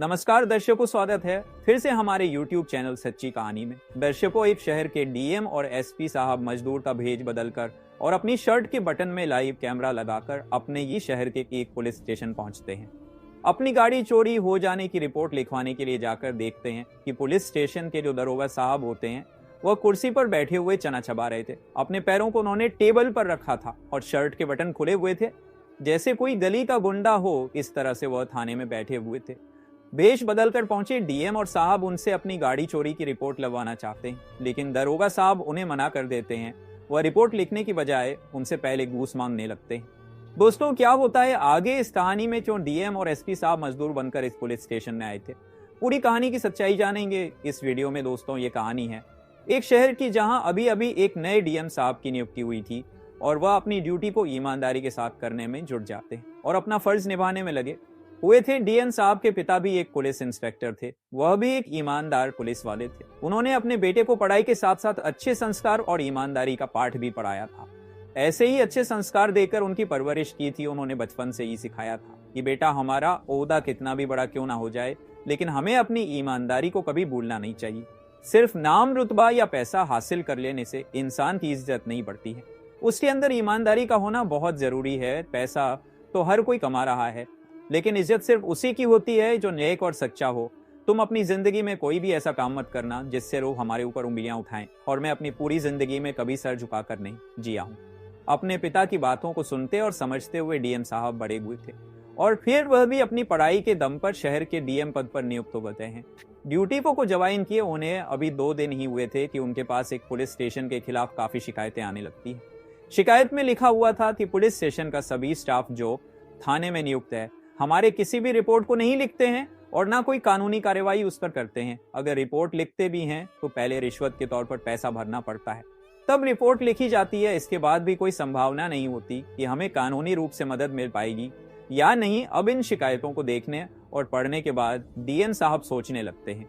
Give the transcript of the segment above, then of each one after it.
नमस्कार दर्शकों, स्वागत है फिर से हमारे YouTube चैनल सच्ची कहानी में। दर्शकों, एक शहर के डीएम और एसपी साहब मजदूर का भेज बदलकर और अपनी शर्ट के बटन में लाइव कैमरा लगाकर अपने ही शहर के एक पुलिस स्टेशन पहुंचते हैं। अपनी गाड़ी चोरी हो जाने की रिपोर्ट लिखवाने के लिए जाकर देखते हैं कि पुलिस स्टेशन के जो दरोगा साहब होते हैं वह कुर्सी पर बैठे हुए चना चबा रहे थे। अपने पैरों को उन्होंने टेबल पर रखा था और शर्ट के बटन खुले हुए थे, जैसे कोई गली का गुंडा हो। इस तरह से वह थाने में बैठे हुए थे। भेष बदलकर पहुंचे डीएम और साहब उनसे अपनी गाड़ी चोरी की रिपोर्ट लगवाना चाहते हैं, लेकिन दरोगा साहब उन्हें मना कर देते हैं। वह रिपोर्ट लिखने की बजाय उनसे पहले घूस मांगने लगते हैं। दोस्तों, क्या होता है आगे इस कहानी में, जो डीएम और एसपी साहब मजदूर बनकर इस पुलिस स्टेशन में आए थे। पूरी कहानी की सच्चाई जानेंगे इस वीडियो में। दोस्तों, ये कहानी है एक शहर की, जहां अभी अभी एक नए डीएम साहब की नियुक्ति हुई थी और वह अपनी ड्यूटी को ईमानदारी के साथ करने में जुट जाते हैं और अपना फर्ज निभाने में लगे हुए थे। डीएम साहब के पिता भी एक पुलिस इंस्पेक्टर थे, वह भी एक ईमानदार पुलिस वाले थे। उन्होंने अपने बेटे को पढ़ाई के साथ साथ अच्छे संस्कार और ईमानदारी का पाठ भी पढ़ाया था। ऐसे ही अच्छे संस्कार देकर उनकी परवरिश की थी। उन्होंने बचपन से ही सिखाया था कि बेटा, हमारा ओहदा कितना भी बड़ा क्यों ना हो जाए, लेकिन हमें अपनी ईमानदारी को कभी भूलना नहीं चाहिए। सिर्फ नाम, रुतबा या पैसा हासिल कर लेने से इंसान की इज्जत नहीं बढ़ती है, उसके अंदर ईमानदारी का होना बहुत जरूरी है। पैसा तो हर कोई कमा रहा है, लेकिन इज्जत सिर्फ उसी की होती है जो नेक और सच्चा हो। तुम अपनी जिंदगी में कोई भी ऐसा काम मत करना जिससे लोग हमारे ऊपर उंगलियां उठाएं, और मैं अपनी पूरी जिंदगी में कभी सर झुकाकर नहीं जिया हूं। अपने पिता की बातों को सुनते और समझते हुए डीएम साहब बड़े हुए थे, और फिर वह भी अपनी पढ़ाई के दम पर शहर के डीएम पद पर नियुक्त हो गए हैं। ड्यूटी को ज्वाइन किए उन्हें अभी 2 दिन ही हुए थे कि उनके पास एक पुलिस स्टेशन के खिलाफ काफी शिकायतें आने लगती है। शिकायत में लिखा हुआ था कि पुलिस स्टेशन का सभी स्टाफ जो थाने में नियुक्त है हमारे किसी भी रिपोर्ट को नहीं लिखते हैं और ना कोई कानूनी कार्रवाई उस पर करते हैं। अगर रिपोर्ट लिखते भी हैं तो पहले रिश्वत के तौर पर पैसा भरना पड़ता है, तब रिपोर्ट लिखी जाती है। इसके बाद भी कोई संभावना नहीं होती कि हमें कानूनी रूप से मदद मिल पाएगी या नहीं। अब इन शिकायतों को देखने और पढ़ने के बाद डीएम साहब सोचने लगते हैं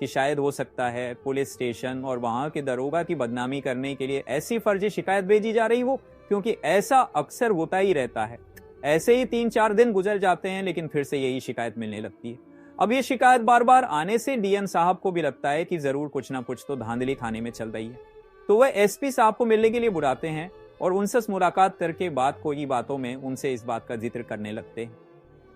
कि शायद हो सकता है पुलिस स्टेशन और वहां के दरोगा की बदनामी करने के लिए ऐसी फर्जी शिकायत भेजी जा रही हो, क्योंकि ऐसा अक्सर होता ही रहता है। ऐसे ही 3-4 दिन गुजर जाते हैं, लेकिन फिर से यही शिकायत मिलने लगती है। अब ये शिकायत बार बार आने से डीएम साहब को भी लगता है कि जरूर कुछ ना कुछ तो धांधली खाने में चल रही है। तो वह एसपी साहब को मिलने के लिए बुलाते हैं और उनसे मुलाकात करके बातों में उनसे इस बात का जिक्र करने लगते हैं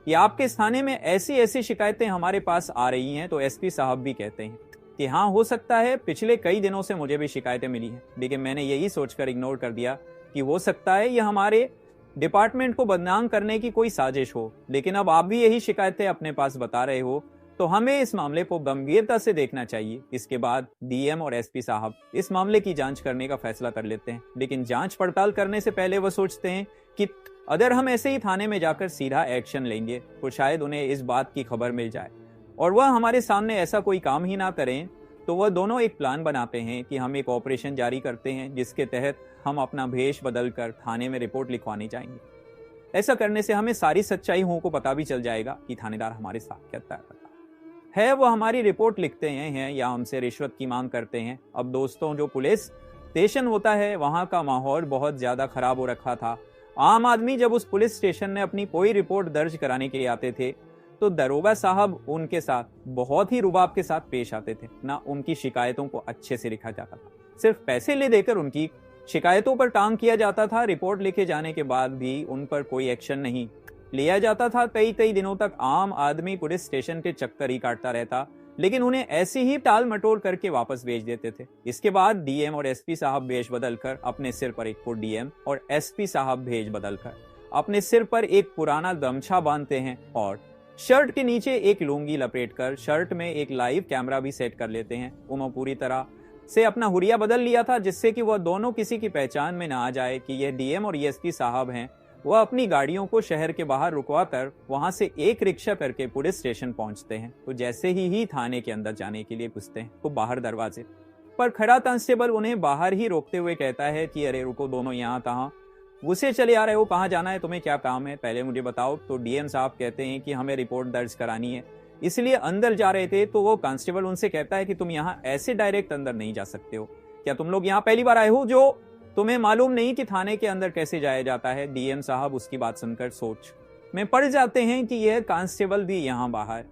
कि आपके थाने में ऐसी ऐसी शिकायतें हमारे पास आ रही हैं। तो एसपी साहब भी कहते हैं कि हाँ, हो सकता है पिछले कई दिनों से मुझे भी शिकायतें मिली हैं, लेकिन मैंने यही सोचकर इग्नोर कर दिया कि हो सकता है यह हमारे डिपार्टमेंट को बदनाम करने की कोई साजिश हो। लेकिन अब आप भी यही शिकायतें अपने पास बता रहे हो, तो हमें इस मामले को गंभीरता से देखना चाहिए। इसके बाद डीएम और एसपी साहब इस मामले की जांच करने का फैसला कर लेते हैं, लेकिन जांच पड़ताल करने से पहले वह सोचते हैं कि अगर हम ऐसे ही थाने में जाकर सीधा एक्शन लेंगे तो शायद उन्हें इस बात की खबर मिल जाए और वह हमारे सामने ऐसा कोई काम ही ना करें। तो वह दोनों एक प्लान बनाते हैं कि हम एक ऑपरेशन जारी करते हैं, जिसके तहत हम अपना भेष बदलकर थाने में रिपोर्ट लिखवाने जाएंगे। ऐसा करने से हमें सारी सच्चाई को पता भी चल जाएगा कि थानेदार हमारे साथ क्या करता है। वो हमारी रिपोर्ट लिखते हैं या हमसे रिश्वत की मांग करते हैं। अब दोस्तों, जो पुलिस स्टेशन होता है वहां का माहौल बहुत ज्यादा खराब हो रखा था। आम आदमी जब उस पुलिस स्टेशन में अपनी कोई रिपोर्ट दर्ज कराने के लिए आते थे तो दरोगा साहब उनके साथ बहुत ही रुबाब के साथ पेश आते थे। ना उनकी शिकायतों को अच्छे से लिखा जाता था, सिर्फ पैसे ले देकर उनकी शिकायतों पर टांग किया जाता था। रिपोर्ट लिखे जाने के बाद भी उन पर कोई एक्शन नहीं लिया जाता था। कई दिनों तक आम आदमी पुलिस स्टेशन के चक्कर ही काटता रहता, लेकिन उन्हें ऐसे ही टाल मटोल करके वापस भेज देते थे। इसके बाद डीएम और एसपी साहब भेष बदलकर अपने सिर पर एक फुट डीएम और एसपी साहब भेष बदलकर अपने सिर पर एक पुराना गमछा बांधते हैं और शर्ट के नीचे एक लुंगी लपेटकर शर्ट में एक लाइव कैमरा भी सेट कर लेते हैं। उन्होंने पूरी तरह से अपना हुलिया बदल लिया था, जिससे कि वह दोनों किसी की पहचान में ना आ जाए कि यह डीएम और एसपी साहब हैं। वह अपनी गाड़ियों को शहर के बाहर रुकवा कर वहां से एक रिक्शा करके पुलिस स्टेशन पहुंचते हैं। तो जैसे ही थाने के अंदर जाने के लिए घुसते हैं तो बाहर दरवाजे पर खड़ा कांस्टेबल उन्हें बाहर ही रोकते हुए कहता है कि अरे रुको दोनों, यहाँ कहाँ घुसे चले आ रहे हो, कहाँ जाना है, तुम्हें क्या काम है, पहले मुझे बताओ। तो डीएम साहब कहते हैं कि हमें रिपोर्ट दर्ज करानी है, इसलिए अंदर जा रहे थे। तो वो कांस्टेबल उनसे कहता है कि तुम यहाँ ऐसे डायरेक्ट अंदर नहीं जा सकते हो। क्या तुम लोग यहाँ पहली बार आए हो जो तुम्हें मालूम नहीं कि थाने के अंदर कैसे जाया जाता है? डीएम साहब उसकी बात सुनकर सोच में पड़ जाते हैं कि यह कांस्टेबल भी यहाँ बाहर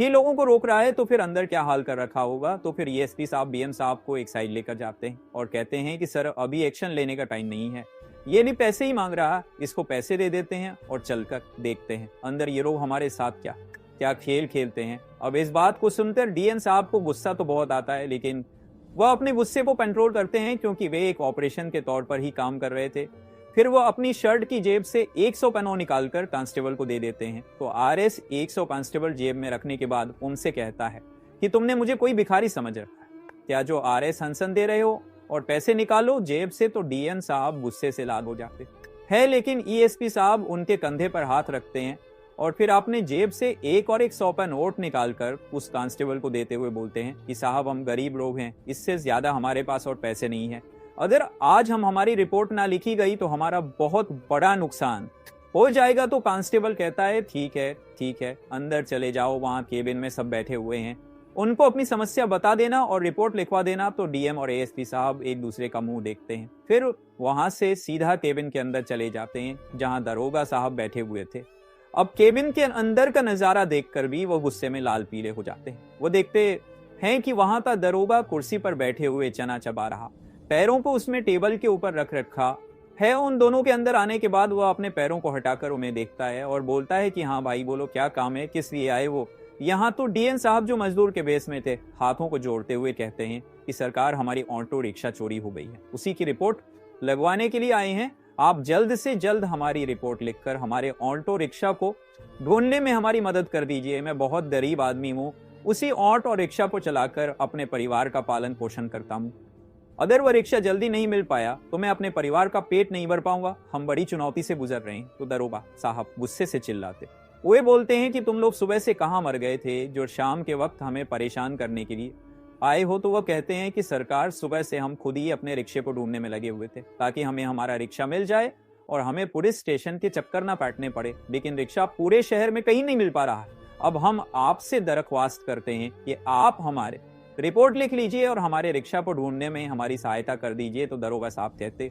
ही लोगों को रोक रहा है तो फिर अंदर क्या हाल कर रखा होगा। तो फिर एएसपी साहब बीएम साहब को एक साइड लेकर जाते हैं और कहते हैं कि सर अभी एक्शन लेने का टाइम नहीं है, ये नहीं पैसे ही मांग रहा, इसको पैसे दे देते हैं और चलकर देखते हैं अंदर ये लोग हमारे साथ क्या क्या खेल खेलते हैं। अब इस बात को सुनकर डीएम साहब को गुस्सा तो बहुत आता है, लेकिन वह अपने गुस्से को कंट्रोल करते हैं क्योंकि वे एक ऑपरेशन के तौर पर ही काम कर रहे थे। फिर वो अपनी शर्ट की जेब से 100 पेनों निकालकर कांस्टेबल को दे देते हैं। तो आरएस 100 कांस्टेबल जेब में रखने के बाद उनसे कहता है कि तुमने मुझे कोई भिखारी समझ रखा है क्या जो आरएस हंसन दे रहे हो, और पैसे निकालो जेब से। तो डीएम साहब गुस्से से लाल हो जाते हैं, लेकिन ईएसपी साहब उनके कंधे पर हाथ रखते हैं और फिर अपने जेब से एक और एक 100 का नोट निकालकर उस कांस्टेबल को देते हुए बोलते हैं कि साहब हम गरीब लोग हैं, इससे ज्यादा हमारे पास और पैसे नहीं है। अगर आज हमारी रिपोर्ट ना लिखी गई तो हमारा बहुत बड़ा नुकसान हो जाएगा। तो कांस्टेबल कहता है ठीक है अंदर चले जाओ, वहां केबिन में सब बैठे हुए हैं, उनको अपनी समस्या बता देना और रिपोर्ट लिखवा देना। तो डीएम और एएसपी साहब एक दूसरे का मुंह देखते हैं, फिर वहां से सीधा केबिन के अंदर चले जाते हैं जहां दरोगा साहब बैठे हुए थे। अब केबिन के अंदर का नजारा देखकर भी वो गुस्से में लाल पीले हो जाते हैं। वो देखते हैं कि वहां का दरोगा कुर्सी पर बैठे हुए चना चबा रहा, पैरों को उसमें टेबल के ऊपर रख रखा है। उन दोनों के अंदर आने के बाद वह अपने पैरों को हटाकर उन्हें देखता है और बोलता है कि हाँ भाई बोलो क्या काम है, किस लिए आए वो यहाँ। तो डीएम साहब जो मजदूर के बेस में थे हाथों को जोड़ते हुए कहते हैं कि सरकार हमारी ऑटो रिक्शा चोरी हो गई है, उसी की रिपोर्ट लगवाने के लिए आए हैं। आप जल्द से जल्द हमारी रिपोर्ट लिखकर हमारे ऑटो रिक्शा को ढूंढने में हमारी मदद कर दीजिए। मैं बहुत गरीब आदमी हूँ, उसी ऑटो रिक्शा को चलाकर अपने परिवार का पालन पोषण करता हूँ। अगर वह रिक्शा जल्दी नहीं मिल पाया तो मैं अपने परिवार का पेट नहीं भर पाऊंगा, हम बड़ी चुनौती से गुजर रहे हैं। तो दरोगा साहब गुस्से से चिल्लाते, वे बोलते हैं कि तुम लोग सुबह से कहां मर गए थे जो शाम के वक्त हमें परेशान करने के लिए आए हो। तो वह कहते हैं कि सरकार सुबह से हम खुद ही अपने रिक्शे को ढूंढने में लगे हुए थे ताकि हमें हमारा रिक्शा मिल जाए और हमें पुलिस स्टेशन के चक्कर ना काटने पड़े, लेकिन रिक्शा पूरे शहर में कहीं नहीं मिल पा रहा है। अब हम आपसे दरख्वास्त करते हैं कि आप हमारे रिपोर्ट लिख लीजिए और हमारे रिक्शा को ढूंढने में हमारी सहायता कर दीजिए। तो दरोगा साहब कहते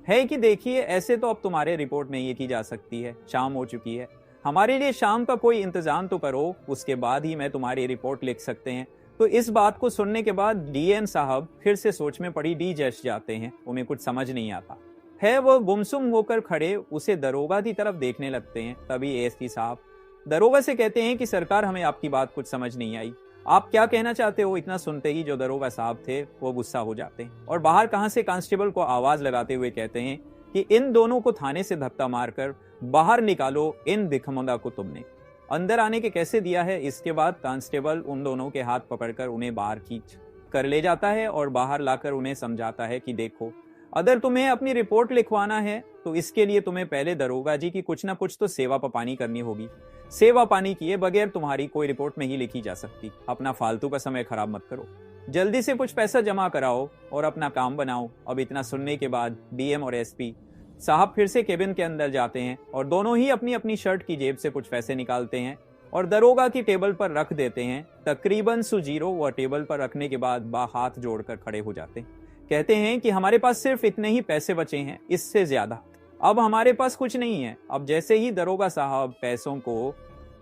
हैं कि देखिए ऐसे तो अब तुम्हारे रिपोर्ट में ये की जा सकती है, शाम हो चुकी है, हमारे लिए शाम का कोई इंतजाम तो करो, उसके बाद ही मैं तुम्हारी रिपोर्ट लिख सकते हैं। तो इस बात को सुनने के बाद डीएम साहब फिर से सोच में पड़ी डी जैश जाते हैं, उन्हें कुछ समझ नहीं आता है। वो गुमसुम होकर खड़े उसे दरोगा की तरफ देखने लगते हैं। तभी एएसपी साहब दरोगा से कहते हैं कि सरकार हमें आपकी बात कुछ समझ नहीं आई, आप क्या कहना चाहते हो। इतना सुनते ही जो दरोगा साहब थे वो गुस्सा हो जाते हैं और बाहर कहां से कांस्टेबल को आवाज लगाते हुए कहते हैं कि इन दोनों को थाने से धक्का मारकर बाहर निकालो, इन दिखमंगा को तुमने अंदर आने के कैसे दिया है। इसके बाद कांस्टेबल उन दोनों के हाथ पकड़कर उन्हें बाहर खींच कर ले जाता है और बाहर लाकर उन्हें समझाता है कि देखो अगर तुम्हें अपनी रिपोर्ट लिखवाना है तो इसके लिए तुम्हें पहले दरोगा जी की कुछ ना कुछ तो सेवा पानी करनी होगी, सेवा पानी किए बगैर तुम्हारी कोई रिपोर्ट नहीं लिखी जा सकती। अपना फालतू का समय खराब मत करो, जल्दी से कुछ पैसा जमा कराओ और अपना काम बनाओ। अब इतना सुनने के बाद डीएम और एसपी साहब फिर से केबिन के अंदर जाते हैं और दोनों ही अपनी अपनी शर्ट की जेब से कुछ पैसे निकालते हैं और दरोगा की टेबल पर रख देते हैं। तकरीबन सुजीरो वह टेबल पर रखने के बाद हाथ जोड़कर खड़े हो जाते हैं, कहते हैं कि हमारे पास सिर्फ इतने ही पैसे बचे हैं, इससे ज्यादा अब हमारे पास कुछ नहीं है। अब जैसे ही दरोगा साहब पैसों को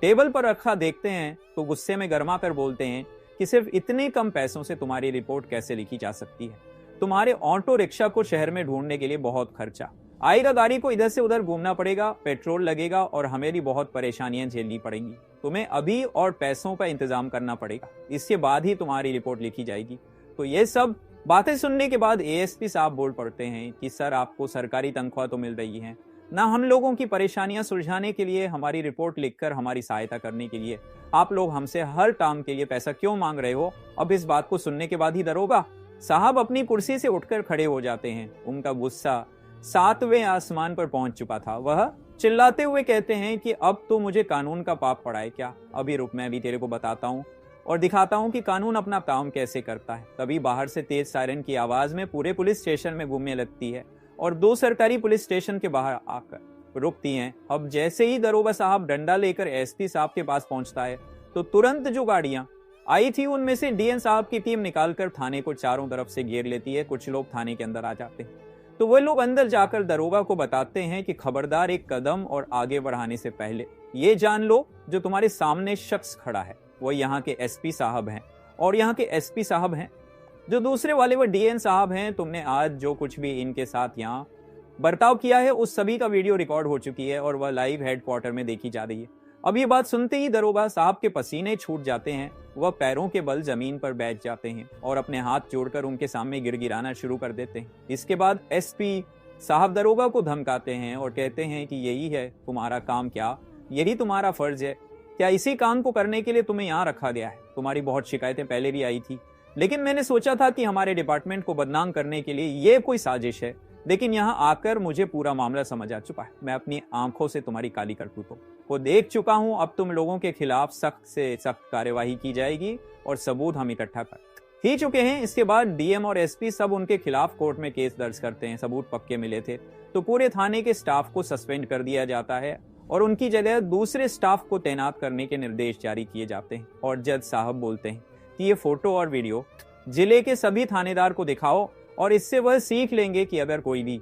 टेबल पर रखा देखते हैं तो गुस्से में गरमा कर बोलते हैं कि सिर्फ इतने कम पैसों से तुम्हारी रिपोर्ट कैसे लिखी जा सकती है। तुम्हारे ऑटो रिक्शा को शहर में ढूंढने के लिए बहुत खर्चा आएगा, गाड़ी को इधर से उधर घूमना पड़ेगा, पेट्रोल लगेगा और हमें भी बहुत परेशानियां झेलनी पड़ेंगी। तुम्हें अभी और पैसों का इंतजाम करना पड़ेगा, इसके बाद ही तुम्हारी रिपोर्ट लिखी जाएगी। तो ये सब बातें सुनने के बाद एएसपी साहब बोल पड़ते हैं कि सर आपको सरकारी तनख्वाह तो मिल रही है ना, हम लोगों की परेशानियां सुलझाने के लिए, हमारी रिपोर्ट लिखकर हमारी सहायता करने के लिए आप लोग हमसे हर काम के लिए पैसा क्यों मांग रहे हो। अब इस बात को सुनने के बाद ही दरोगा साहब अपनी कुर्सी से उठकर खड़े हो जाते हैं। उनका गुस्सा 7वें आसमान पर पहुंच चुका था। वह चिल्लाते हुए कहते हैं कि अब तो मुझे कानून का पाप पड़ा है क्या, अभी रुक मैं भी तेरे को बताता हूँ और दिखाता हूँ कि कानून अपना काम कैसे करता है। तभी बाहर से तेज सायरन की आवाज में पूरे पुलिस स्टेशन में गूंजने लगती है और 2 सरकारी पुलिस स्टेशन के बाहर आकर रुकती हैं। अब जैसे ही दरोगा साहब डंडा लेकर एसपी साहब के पास पहुंचता है तो तुरंत जो गाड़ियां आई थी उनमें से डीएम साहब की टीम निकालकर थाने को चारों तरफ से घेर लेती है। कुछ लोग थाने के अंदर आ जाते हैं तो वे लोग अंदर जाकर दरोगा को बताते हैं कि खबरदार, एक कदम और आगे बढ़ाने से पहले ये जान लो जो तुम्हारे सामने शख्स खड़ा है वो यहाँ के एसपी साहब हैं और यहाँ के एसपी साहब हैं। जो दूसरे वाले वो डीएन साहब हैं। तुमने आज जो कुछ भी इनके साथ यहाँ बर्ताव किया है उस सभी का वीडियो रिकॉर्ड हो चुकी है और वह लाइव हेडक्वार्टर में देखी जा रही है। अब ये बात सुनते ही दरोगा साहब के पसीने छूट जाते हैं। वह पैरों के बल जमीन पर बैठ जाते हैं और अपने हाथ जोड़कर उनके सामने गिड़गिड़ाना शुरू कर देते हैं। इसके बाद एसपी साहब दरोगा को धमकाते हैं और कहते हैं कि यही है तुम्हारा काम, क्या यही तुम्हारा फर्ज है? क्या इसी काम को करने के लिए तुम्हें यहाँ रखा गया है? तुम्हारी बहुत शिकायतें पहले भी आई थी, लेकिन मैंने सोचा था कि हमारे डिपार्टमेंट को बदनाम करने के लिए ये कोई साजिश है। लेकिन यहाँ आकर मुझे पूरा मामला समझ आ चुका है। मैं अपनी आंखों से तुम्हारी काली करतूतों को देख चुका हूँ। अब तुम लोगों के खिलाफ सख्त से सख्त कार्यवाही की जाएगी और सबूत हम इकट्ठा कर ही चुके हैं। इसके बाद डीएम और एसपी सब उनके खिलाफ कोर्ट में केस दर्ज करते हैं। सबूत पक्के मिले थे तो पूरे थाने के स्टाफ को सस्पेंड कर दिया जाता है और उनकी जगह दूसरे स्टाफ को तैनात करने के निर्देश जारी किए जाते हैं। और जज साहब बोलते हैं कि ये फोटो और वीडियो जिले के सभी थानेदार को दिखाओ और इससे वह सीख लेंगे कि अगर कोई भी